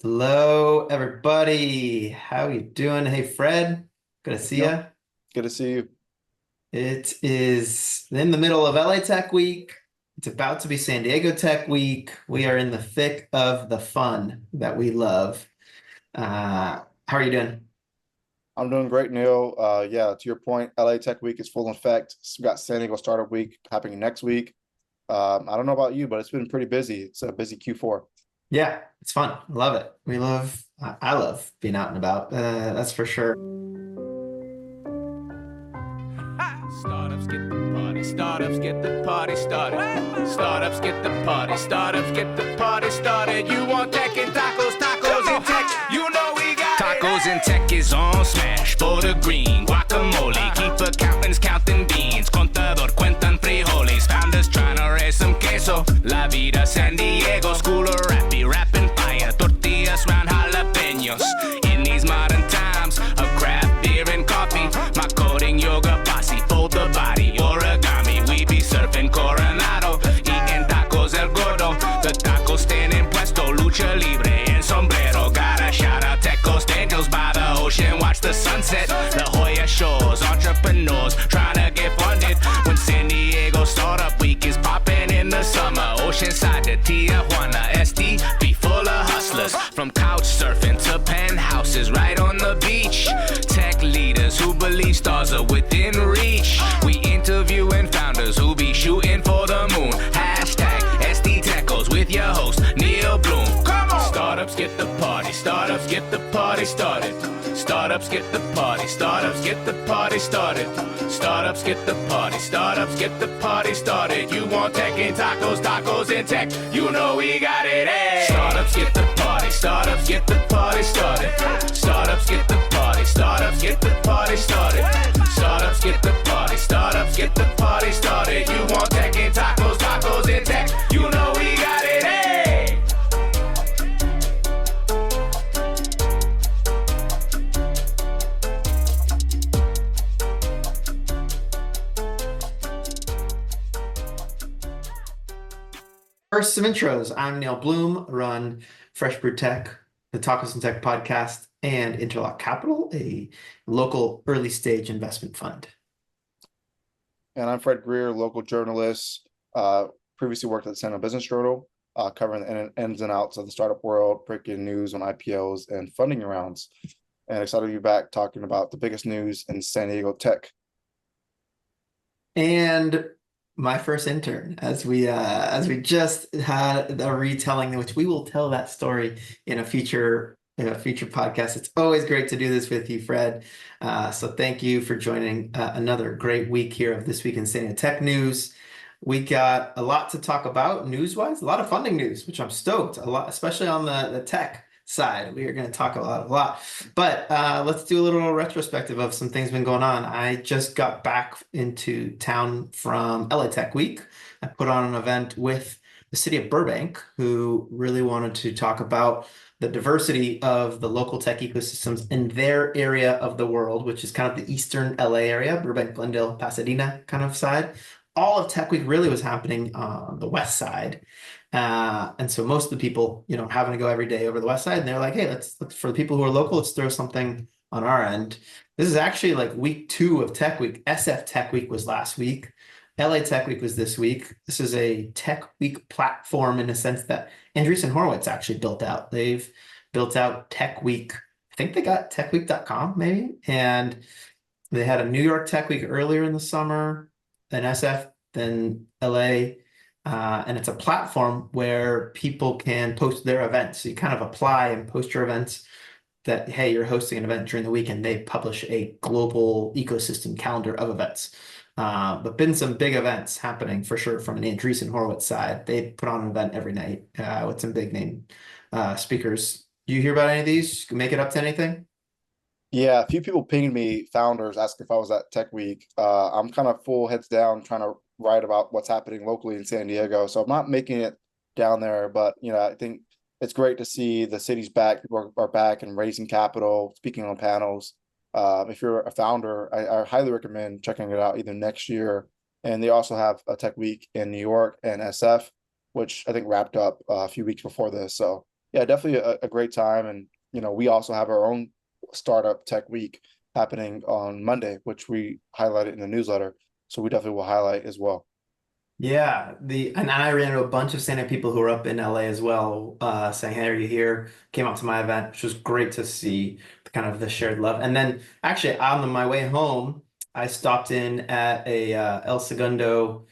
Hello, everybody. How you doing? Hey, Fred. Good to see Yep. you. Good to see you. It is in the middle of LA Tech Week. It's about to be San Diego Tech Week. We are in the thick of the fun that we love. How are you doing? I'm doing great, Neil. Yeah, to your point, LA Tech Week is full in effect. We got San Diego Startup Week happening next week. I don't know about you, but it's been pretty busy. It's a busy Q4. Yeah, it's fun. I love it. I love being out and about. That's for sure. Startups get the party, startups get the party started. Startups get the party, startups get the party started. You want tech and tacos, tacos and tech, you know we got tacos and tech is on smash. For the green, guacamole, keep accountants counting beans. Contador cuentan frijoles, founders trying to raise some queso. La vida San Diego, school of rappy, rapping fire. Tortillas round jalapenos. In these modern times of craft beer and coffee, my coding yoga posse, fold the body, origami. We be surfing Coronado, eating tacos el gordo. The taco stand in puesto, lucha libre and sombrero. Gotta shout out Tecos Daniels by the ocean, watch the sunset. La Jolla Shores, entrepreneurs trying to get funded. When San Diego Startup Week is popping in the summer, Oceanside to Tijuana, SD be full of hustlers. From couch surfing to penthouses right on the beach. Tech leaders who believe stars are within reach. We interviewing founders who be shooting for the moon. Hashtag SD Techos with your host, Neil Bloom. Come on! Startups get the party, startups get the party started. Startups get the party, startups get the party started. Startups get the party, startups get the party started. You want tech and tacos, tacos and tech, you know we got it, hey! Startups get the party, startups get the party started. Startups get the party, startups get the party started. Startups get the party, startups get the party started. You want tech and tacos, tacos and tech, you know we got it, hey! First, some intros. I'm Neil Bloom, run Fresh Brew Tech, the Tacos and Tech podcast, and Interlock Capital, a local early stage investment fund. And I'm Fred Greer, local journalist. Previously worked at the San Business Journal, covering the ins and outs of the startup world, breaking news on IPOs and funding rounds. And excited to be back talking about the biggest news in San Diego tech. And my first intern, as we just had a retelling, which we will tell that story in a future podcast. It's always great to do this with you, Fred. So thank you for joining another great week here of This Week in San Diego Tech News. We got a lot to talk about news-wise, a lot of funding news, which I'm stoked, a lot, especially on the tech side. We are going to talk a lot. But let's do a little retrospective of some things been going on. I just got back into town from LA Tech Week. I put on an event with the city of Burbank, who really wanted to talk about the diversity of the local tech ecosystems in their area of the world, which is kind of the eastern LA area, Burbank, Glendale, Pasadena kind of side. All of Tech Week really was happening on the west side. And so most of the people, having to go every day over the west side, and they're like, hey, let's for the people who are local, let's throw something on our end. This is actually like week 2 of Tech Week. SF Tech Week was last week. LA Tech Week was this week. This is a Tech Week platform in a sense that Andreessen Horowitz actually built out. They've built out Tech Week. I think they got techweek.com maybe. And they had a New York Tech Week earlier in the summer, then SF, then LA. And it's a platform where people can post their events. So you kind of apply and post your events that, hey, you're hosting an event during the week, and they publish a global ecosystem calendar of events. But been some big events happening for sure from an Andreessen Horowitz side. They put on an event every night with some big name speakers. Do you hear about any of these? Make it up to anything? Yeah, a few people pinged me, founders, asking if I was at Tech Week. I'm kind of full heads down trying to write about what's happening locally in San Diego. So I'm not making it down there, but I think it's great to see the city's back. People are back and raising capital, speaking on panels. If you're a founder, I highly recommend checking it out either next year. And they also have a Tech Week in New York and SF, which I think wrapped up a few weeks before this. So yeah, definitely a great time. And, we also have our own startup tech week happening on Monday, which we highlighted in the newsletter. So we definitely will highlight as well. Yeah, and I ran into a bunch of stand-up people who were up in LA as well, saying, "Hey, are you here?" Came out to my event, which was great to see kind of the shared love. And then actually on my way home, I stopped in at a El Segundo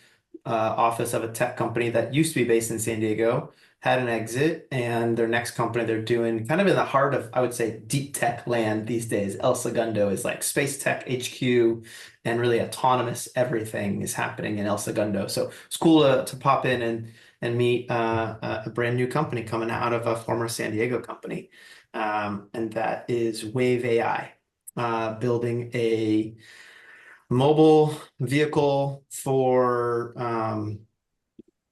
office of a tech company that used to be based in San Diego, had an exit, and their next company they're doing kind of in the heart of, I would say, deep tech land these days. El Segundo is like space tech HQ, and really autonomous everything is happening in El Segundo. So it's cool to pop in and meet a brand new company coming out of a former San Diego company, and that is Wave AI, building a mobile vehicle for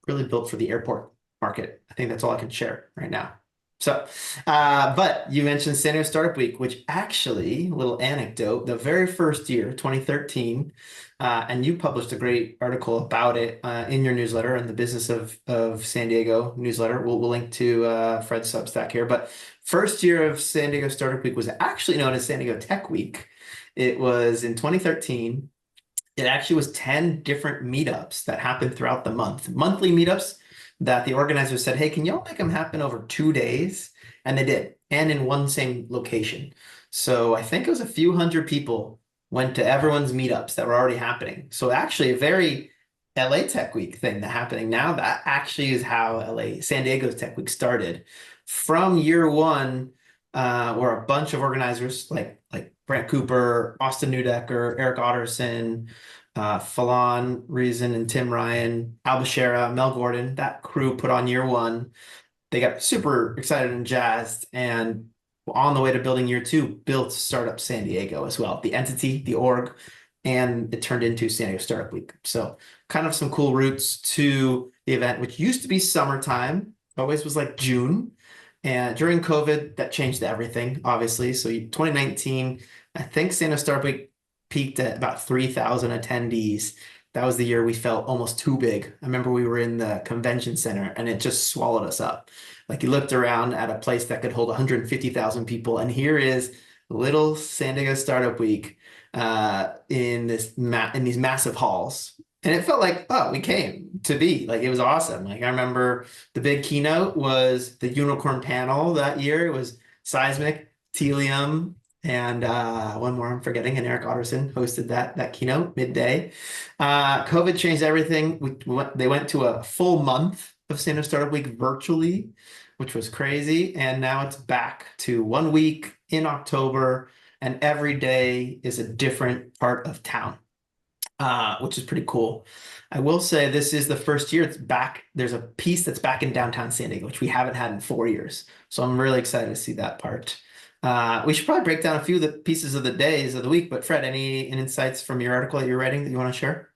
really built for the airport market. I think that's all I can share right now. So, but you mentioned San Diego Startup Week, which actually, little anecdote, the very first year, 2013, and you published a great article about it in your newsletter and the Business of San Diego newsletter. We'll link to Fred's Substack here. But first year of San Diego Startup Week was actually known as San Diego Tech Week. It was in 2013. It actually was 10 different meetups that happened throughout the month, monthly meetups that the organizers said, "Hey, can y'all make them happen over 2 days?" And they did, and in one same location. So I think it was a few hundred people went to everyone's meetups that were already happening. So actually a very LA Tech Week thing that happening now, that actually is how San Diego's Tech Week started. From year one, where a bunch of organizers like Brent Cooper, Austin Newdecker, Eric Otterson, Falon Reason, and Tim Ryan, Al Bashara, Mel Gordon, that crew put on year one. They got super excited and jazzed, and on the way to building year two, built Startup San Diego as well, the entity, the org, and it turned into San Diego Startup Week. So kind of some cool roots to the event, which used to be summertime, always was like June. And during COVID, that changed everything, obviously. So 2019, I think San Diego Startup Week peaked at about 3,000 attendees. That was the year we felt almost too big. I remember we were in the convention center and it just swallowed us up. Like you looked around at a place that could hold 150,000 people, and here is little San Diego Startup Week in these massive halls. And it felt like, oh, we came to be. Like it was awesome. Like I remember the big keynote was the unicorn panel that year. It was Seismic, Telium, and one more I'm forgetting, and Eric Otterson hosted that keynote midday. COVID changed everything. They went to a full month of San Diego Startup Week virtually, which was crazy. And now it's back to 1 week in October, and every day is a different part of town, which is pretty cool. I will say this is the first year it's back. There's a piece that's back in downtown San Diego, which we haven't had in 4 years. So I'm really excited to see that part. We should probably break down a few of the pieces of the days of the week, but Fred, any insights from your article that you're writing that you want to share?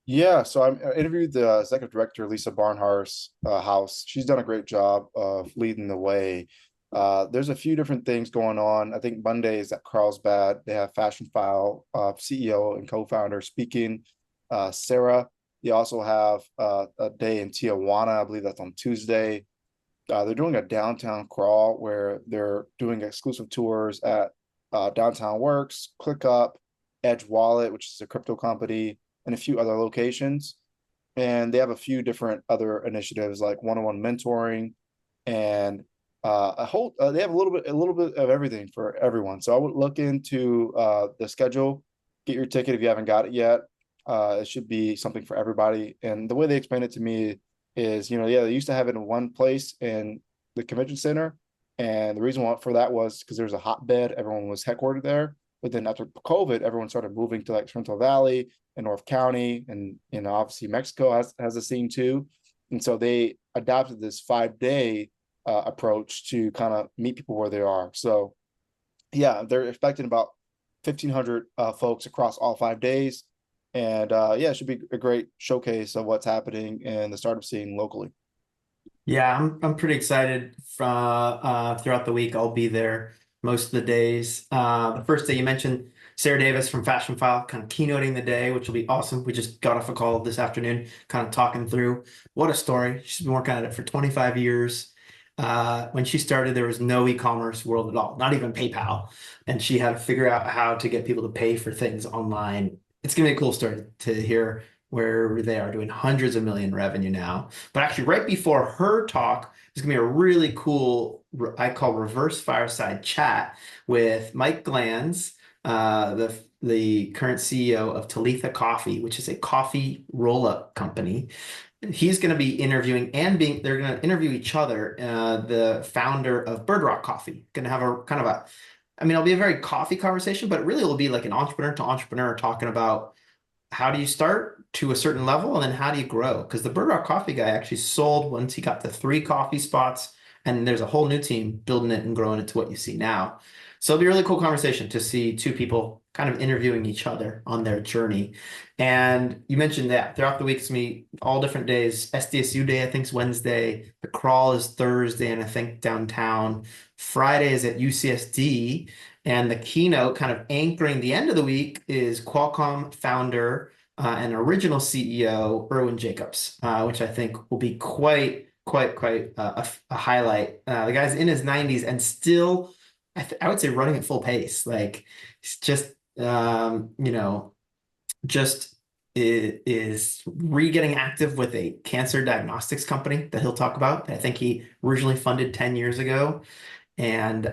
Yeah, so I interviewed the executive director, Lisa Barnhart's house. She's done a great job of leading the way. There's a few different things going on. I think Monday is at Carlsbad. They have Fashionphile CEO and co-founder speaking, Sarah. They also have a day in Tijuana. I believe that's on Tuesday. They're doing a downtown crawl where they're doing exclusive tours at Downtown Works, ClickUp, Edge Wallet, which is a crypto company, and a few other locations. And they have a few different other initiatives like one-on-one mentoring, and they have a little bit of everything for everyone. So I would look into the schedule, get your ticket if you haven't got it yet. It should be something for everybody. And the way they explained it to me is, they used to have it in one place in the convention center. And the reason for that was because there's a hotbed, everyone was headquartered there. But then after COVID, everyone started moving to like Central Valley and North County, and obviously Mexico has a scene too. And so they adopted this 5-day approach to kind of meet people where they are. So yeah, they're expecting about 1,500 folks across all 5 days. And it should be a great showcase of what's happening in the startup scene locally. Yeah, I'm pretty excited throughout the week. I'll be there most of the days. The first day you mentioned Sarah Davis from Fashionphile kind of keynoting the day, which will be awesome. We just got off a call this afternoon, kind of talking through what a story. She's been working at it for 25 years. When she started, there was no e-commerce world at all, not even PayPal. And she had to figure out how to get people to pay for things online. It's gonna be a cool story to hear where they are doing hundreds of million revenue now. But actually, right before her talk, there's gonna be a really cool, I call reverse fireside chat with Mike Glanz, the current CEO of Talitha Coffee, which is a coffee roll-up company. He's going to be interviewing and they're going to interview each other, the founder of Bird Rock Coffee. Going to have a kind of a, I mean, it'll be a very coffee conversation, but really it'll be like an entrepreneur to entrepreneur talking about how do you start to a certain level and then how do you grow? Because the Bird Rock Coffee guy actually sold once he got to 3 coffee spots, and there's a whole new team building it and growing it to what you see now. So it'll be a really cool conversation to see 2 people kind of interviewing each other on their journey. And you mentioned that throughout the weeks, me all different days. SDSU Day, I think, is Wednesday. The crawl is Thursday, and I think downtown. Friday is at UCSD. And the keynote kind of anchoring the end of the week is Qualcomm founder and original CEO, Irwin Jacobs, which I think will be quite a highlight. The guy's in his 90s and still, I would say, running at full pace. Like, it's just, just is re-getting active with a cancer diagnostics company that he'll talk about. I think he originally funded 10 years ago. And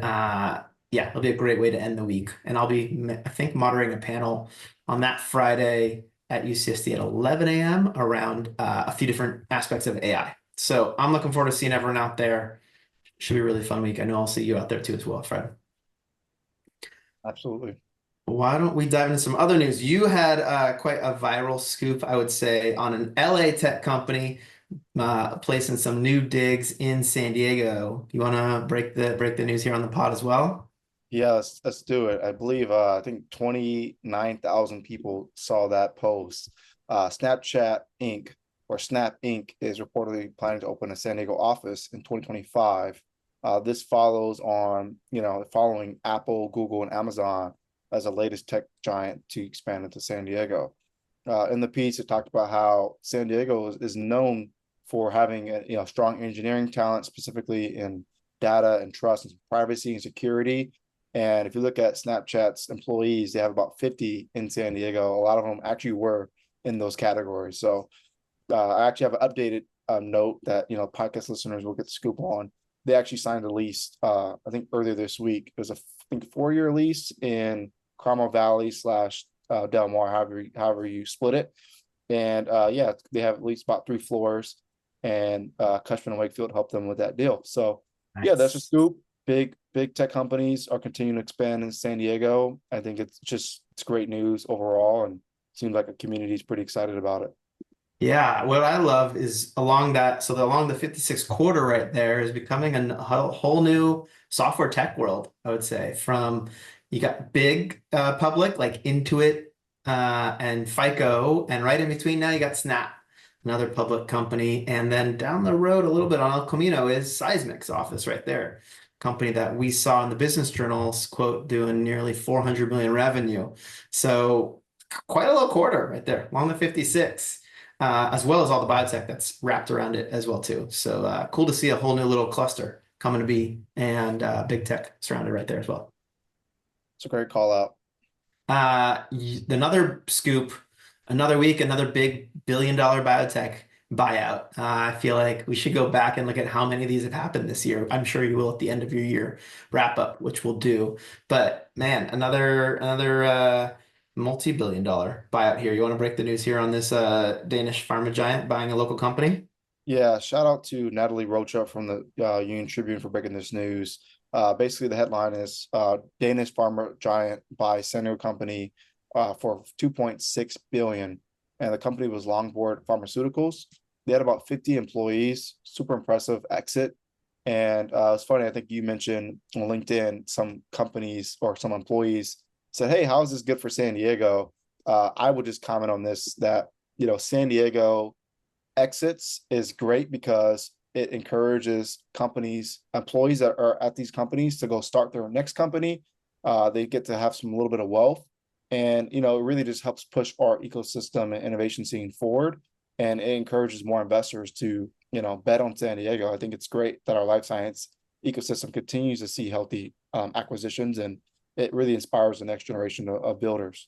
yeah, it'll be a great way to end the week. And I'll be, I think, moderating a panel on that Friday at UCSD at 11 a.m. around a few different aspects of AI. So I'm looking forward to seeing everyone out there. Should be a really fun week. I know I'll see you out there too as well, Fred. Absolutely. Why don't we dive into some other news? You had quite a viral scoop, I would say, on an LA tech company placing some new digs in San Diego. You want to break the news here on the pod as well? Yeah, let's do it. I believe I think 29,000 people saw that post. Snapchat Inc. or Snap Inc. is reportedly planning to open a San Diego office in 2025. This follows on, following Apple, Google, and Amazon as the latest tech giant to expand into San Diego. In the piece, it talked about how San Diego is known for having strong engineering talent, specifically in data and trust and privacy and security. And if you look at Snapchat's employees, they have about 50 in San Diego. A lot of them actually were in those categories. So I actually have an updated note that podcast listeners will get the scoop on. They actually signed a lease, I think earlier this week. It was a 4-year lease in Carmel Valley / Del Mar, however you split it. And yeah, they have at least about 3 floors, and Cushman & Wakefield helped them with that deal. So nice. Yeah, that's a scoop. Big tech companies are continuing to expand in San Diego. I think it's great news overall, and seems like a community is pretty excited about it. Yeah, what I love is along the 56 quarter right there is becoming a whole new software tech world, I would say. From you got big public like Intuit and FICO, and right in between now you got Snap, another public company, and then down the road a little bit on El Camino is Seismic's office right there, company that we saw in the Business Journal's quote doing nearly 400 million revenue. So quite a low quarter right there along the 56. As well as all the biotech that's wrapped around it as well too. So cool to see a whole new little cluster coming to be, and big tech surrounded right there as well. It's a great call out. Another scoop, another week, another big $1 billion biotech buyout. I feel like we should go back and look at how many of these have happened this year. I'm sure you will at the end of your year wrap up, which we'll do. But man, another multi-billion-dollar buyout here. You want to break the news here on this Danish pharma giant buying a local company? Yeah, shout out to Natalie Rocha from the Union Tribune for breaking this news. Basically, the headline is Danish pharma giant buys Senio company for 2.6 billion, and the company was Longboard Pharmaceuticals. They had about 50 employees. Super impressive exit. And it's funny, I think you mentioned on LinkedIn some companies or some employees said, hey, how is this good for San Diego? I would just comment on this that, San Diego exits is great because it encourages employees that are at these companies to go start their next company. They get to have a little bit of wealth, and, it really just helps push our ecosystem and innovation scene forward. and it encourages more investors to, bet on San Diego. I think it's great that our life science ecosystem continues to see healthy acquisitions, and it really inspires the next generation of builders.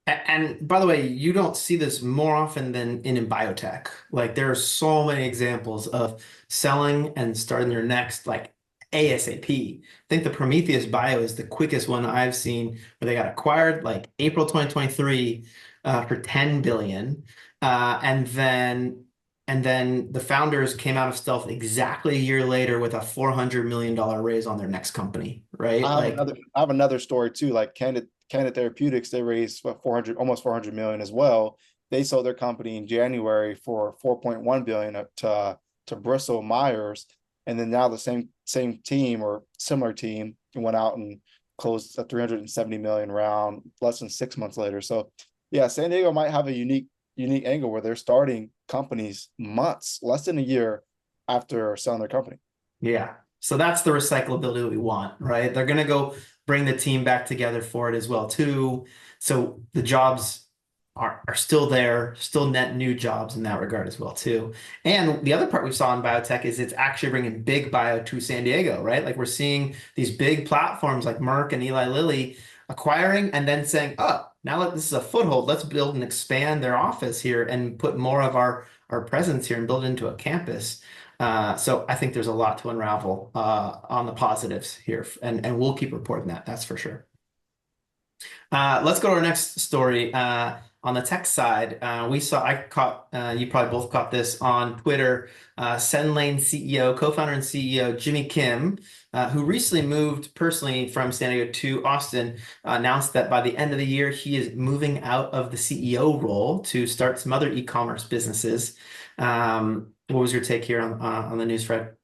And by the way, you don't see this more often than in biotech. Like there are so many examples of selling and starting their next like ASAP. I think the Prometheus Bio is the quickest one I've seen where they got acquired like April 2023 for 10 billion. And then the founders came out of stealth exactly a year later with a $400 million raise on their next company, right? Like I have another story too. Like Candid Therapeutics, they raised what, 400, almost 400 million as well. They sold their company in January for 4.1 billion to Bristol Myers, and then now the same team or similar team went out and closed a 370 million round less than 6 months later. So yeah, San Diego might have a unique angle where they're starting companies months, less than a year after selling their company. Yeah. So that's the recyclability that we want, right? They're going to go bring the team back together for it as well, too. So the jobs are still there, still net new jobs in that regard as well, too. And the other part we saw in biotech is it's actually bringing big bio to San Diego, right? Like we're seeing these big platforms like Merck and Eli Lilly acquiring and then saying, oh, now this is a foothold. Let's build and expand their office here and put more of our presence here and build it into a campus. So I think there's a lot to unravel on the positives here, and we'll keep reporting that. That's for sure. Let's go to our next story. On the tech side, you probably both caught this on Twitter. Senlane co-founder and CEO Jimmy Kim, who recently moved personally from San Diego to Austin, announced that by the end of the year, he is moving out of the CEO role to start some other e-commerce businesses. What was your take here on the news, Fred?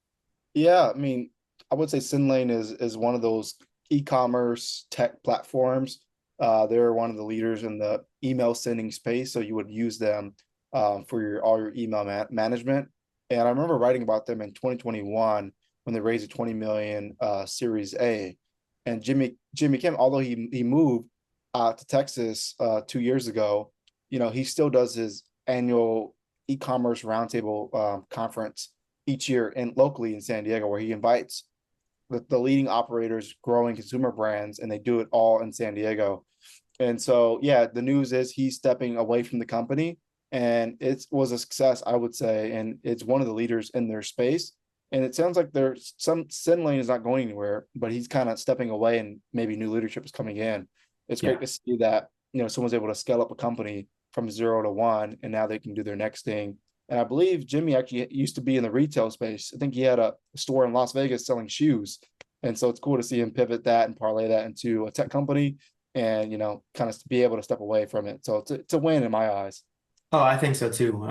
Yeah, I mean, I would say Senlane is one of those e-commerce tech platforms. They're one of the leaders in the email sending space, so you would use them for all your email management. And I remember writing about them in 2021 when they raised a 20 million Series A. And Jimmy Kim, although he moved to Texas 2 years ago, he still does his annual e-commerce roundtable conference each year locally in San Diego, where he invites the leading operators growing consumer brands, and they do it all in San Diego. And so, yeah, the news is he's stepping away from the company, and it was a success, I would say, and it's one of the leaders in their space. And it sounds like Senlane is not going anywhere, but he's kind of stepping away, and maybe new leadership is coming in. It's great to see that, someone's able to scale up a company from 0 to 1, and now they can do their next thing. And I believe Jimmy actually used to be in the retail space. I think he had a store in Las Vegas selling shoes. And so it's cool to see him pivot that and parlay that into a tech company and, kind of be able to step away from it. So it's a win in my eyes. Oh, I think so too.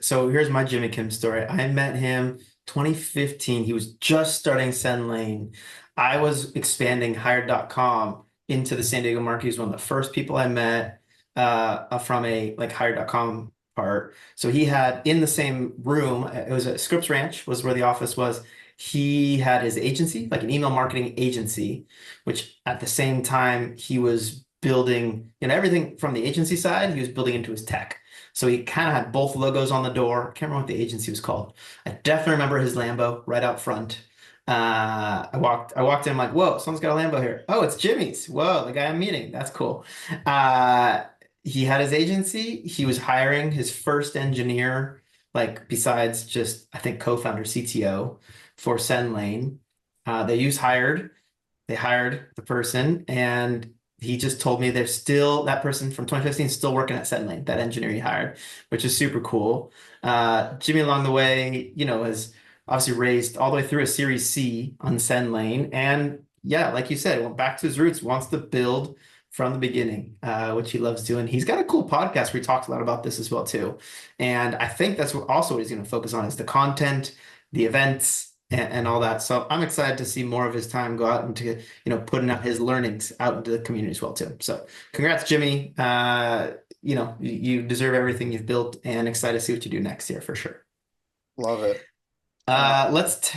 So here's my Jimmy Kim story. I met him 2015. He was just starting Senlane. I was expanding Hired.com into the San Diego market. He was one of the first people I met from a Hired.com part. So he had in the same room, it was at Scripps Ranch was where the office was. He had his agency, like an email marketing agency, which at the same time he was building, everything from the agency side, he was building into his tech. So he kind of had both logos on the door. I can't remember what the agency was called. I definitely remember his Lambo right out front. I walked in like, whoa, someone's got a Lambo here. Oh, it's Jimmy's. Whoa, the guy I'm meeting. That's cool. He had his agency. He was hiring his first engineer, besides just, I think, co-founder, CTO for Senlane. They used Hired. They hired the person, and he just told me there's still that person from 2015 still working at Senlane, that engineer he hired, which is super cool. Jimmy along the way, has obviously raised all the way through a Series C on Senlane. And yeah, like you said, went back to his roots, wants to build from the beginning, which he loves doing. He's got a cool podcast where he talks a lot about this as well, too. And I think that's also what he's going to focus on is the content, the events, and all that. So I'm excited to see more of his time go out into, putting out his learnings out into the community as well, too. So congrats, Jimmy. You deserve everything you've built, and excited to see what you do next year for sure. Love it. Let's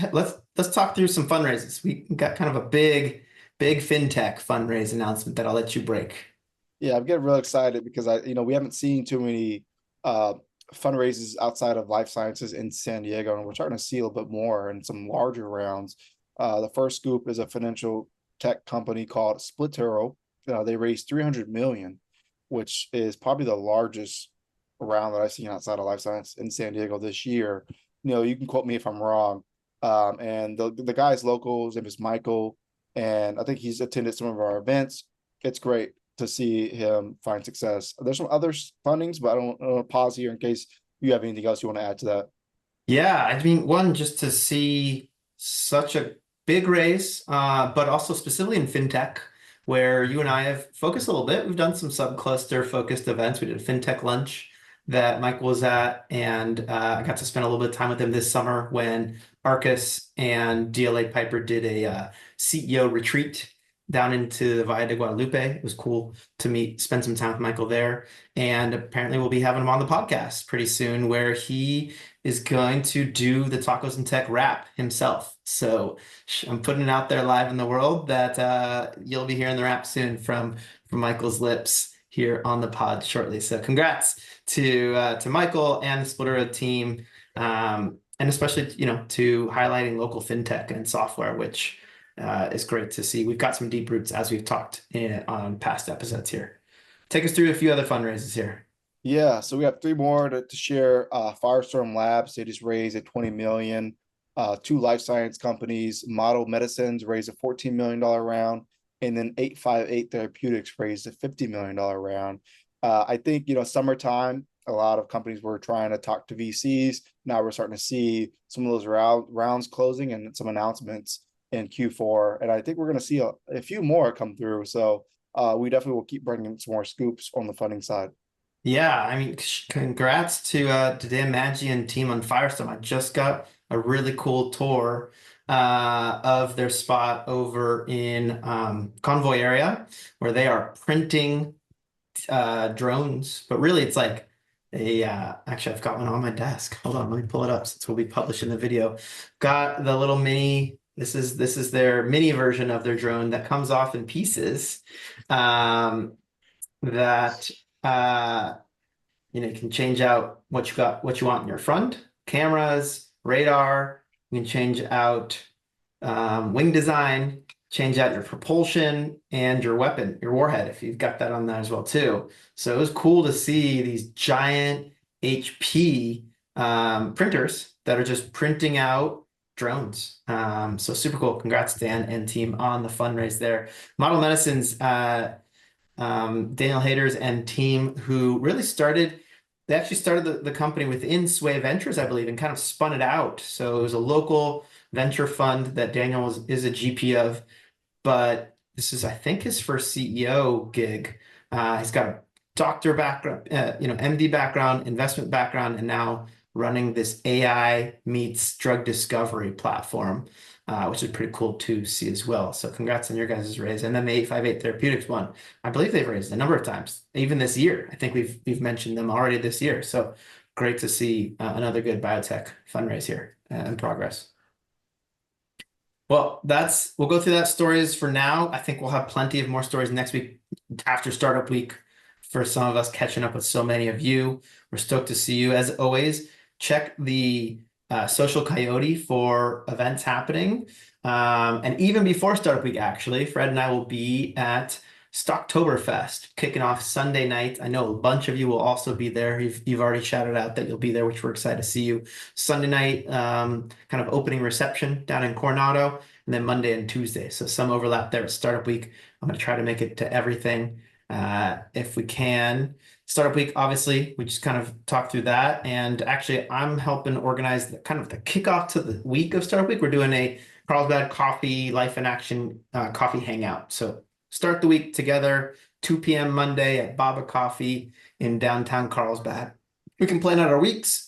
talk through some fundraisers. We got kind of a big fintech fundraise announcement that I'll let you break. Yeah, I'm getting real excited because we haven't seen too many fundraisers outside of life sciences in San Diego, and we're starting to see a little bit more in some larger rounds. The first scoop is a financial tech company called Splitero. They raised 300 million, which is probably the largest round that I've seen outside of life science in San Diego this year. You can quote me if I'm wrong. And the guy's local, his name is Michael, and I think he's attended some of our events. It's great to see him find success. There's some other fundings, but I don't want to pause here in case you have anything else you want to add to that. Yeah, I mean, one, just to see such a big race, but also specifically in fintech, where you and I have focused a little bit. We've done some sub-cluster focused events. We did a fintech lunch that Mike was at, and I got to spend a little bit of time with him this summer when Arcus and DLA Piper did a CEO retreat down into the Valle de Guadalupe. It was cool to spend some time with Michael there. And apparently we'll be having him on the podcast pretty soon, where he is going to do the Tacos and Tech rap himself. So I'm putting it out there live in the world that you'll be hearing the rap soon from Michael's lips here on the pod shortly. So congrats to Michael and the Splitero team, and especially to highlighting local fintech and software, which is great to see. We've got some deep roots, as we've talked on past episodes here. Take us through a few other fundraisers here. Yeah, so we have three more to share. Firestorm Labs, they just raised a 20 million. Two life science companies, Model Medicines raised a $14 million round, and then 858 Therapeutics raised a $50 million round. I think, summertime, a lot of companies were trying to talk to VCs. Now we're starting to see some of those rounds closing and some announcements in Q4. And I think we're going to see a few more come through. So we definitely will keep bringing some more scoops on the funding side. Yeah, I mean, congrats to Dan Maggi and team on Firestorm. I just got a really cool tour of their spot over in Convoy area, where they are printing drones, but really it's like actually I've got one on my desk. Hold on, let me pull it up since we'll be publishing the video. Got the little mini, this is their mini version of their drone that comes off in pieces, that you can change out what you want in your front, cameras, radar. You can change out wing design, change out your propulsion and your weapon, your warhead, if you've got that on that as well too. So it was cool to see these giant HP printers that are just printing out drones. So super cool. Congrats, Dan and team, on the fundraise there. Model Medicines, Daniel Haders and team, who really they actually started the company within Sway Ventures, I believe, and kind of spun it out. So it was a local venture fund that Daniel is a GP of, but this is, I think, his first CEO gig. He's got a doctor background, MD background, investment background, and now running this AI meets drug discovery platform, which is pretty cool to see as well. So congrats on your guys' raise. And then the 858 Therapeutics one, I believe they've raised a number of times, even this year. I think we've mentioned them already this year. So great to see another good biotech fundraise here in progress. Well, we'll go through that stories for now. I think we'll have plenty of more stories next week after Startup Week for some of us, catching up with so many of you. We're stoked to see you. As always, check the Social Coyote for events happening. And even before Startup Week, actually, Fred and I will be at Stocktoberfest kicking off Sunday night. I know a bunch of you will also be there. You've already shouted out that you'll be there, which we're excited to see you. Sunday night, kind of opening reception down in Coronado, and then Monday and Tuesday. So some overlap there at Startup Week. I'm going to try to make it to everything if we can. Startup Week, obviously, we just kind of talked through that. And actually, I'm helping organize the kickoff to the week of Startup Week. We're doing a Carlsbad Coffee Life in Action coffee hangout. So start the week together, 2 p.m. Monday at Baba Coffee in downtown Carlsbad. We can plan out our weeks,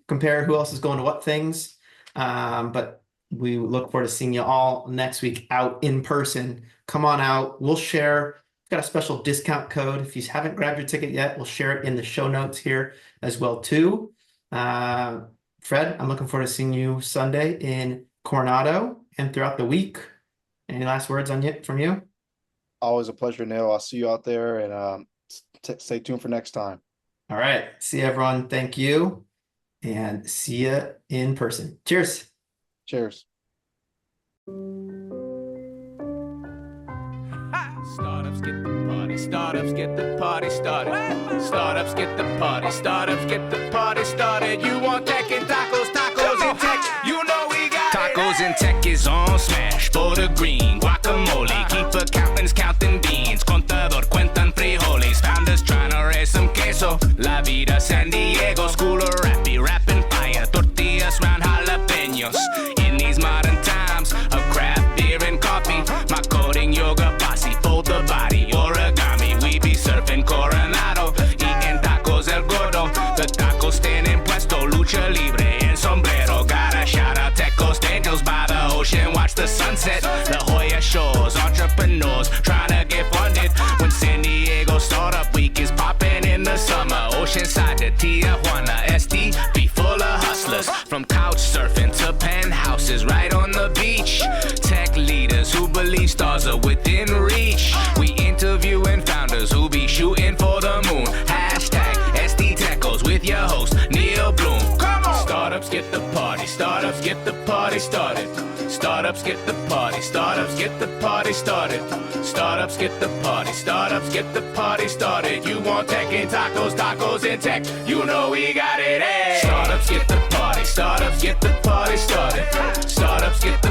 compare who else is going to what things. But we look forward to seeing you all next week out in person. Come on out. We'll share. We've got a special discount code. If you haven't grabbed your ticket yet, we'll share it in the show notes here as well too. Fred, I'm looking forward to seeing you Sunday in Coronado and throughout the week. Any last words from you? Always a pleasure, Neil. I'll see you out there, and stay tuned for next time. All right. See you, everyone. Thank you. And see you in person. Cheers. Cheers. Startups get the party, startups get the party started. Startups get the party, startups get the party started. You want tech and tacos, tacos and tech. You know we got tacos and tech is on smash. For the green, guacamole. Keep accountants counting beans. Contador cuentan frijoles. Founders trying to raise some queso. La vida San Diego. School of rappy, rapping fire. Tortillas round jalapenos. In these modern times of craft beer and coffee. My coding yoga posse. Fold the body, origami. We be surfing Coronado. Eating tacos el gordo. The tacos stand in puesto. Lucha libre and sombrero. Gotta shout out Tecos Daniels by the ocean. Watch the sunset. La Jolla Shores. Entrepreneurs trying to get funded. When San Diego Startup Week is popping in the summer. Oceanside to Tijuana. SD be full of hustlers. From couch surfing to penthouses right on the beach. Tech leaders who believe stars are within reach. We interviewing founders who be shooting for the moon. Hashtag SD Tecos with your host Neil Bloom. Come on! Startups get the party, startups get the party started. Startups get the party, startups get the party started. Startups get the party, startups get the party started. You want tech and tacos, tacos and tech. You know we got it, eh? Startups get the party, startups get the party started. Startups get the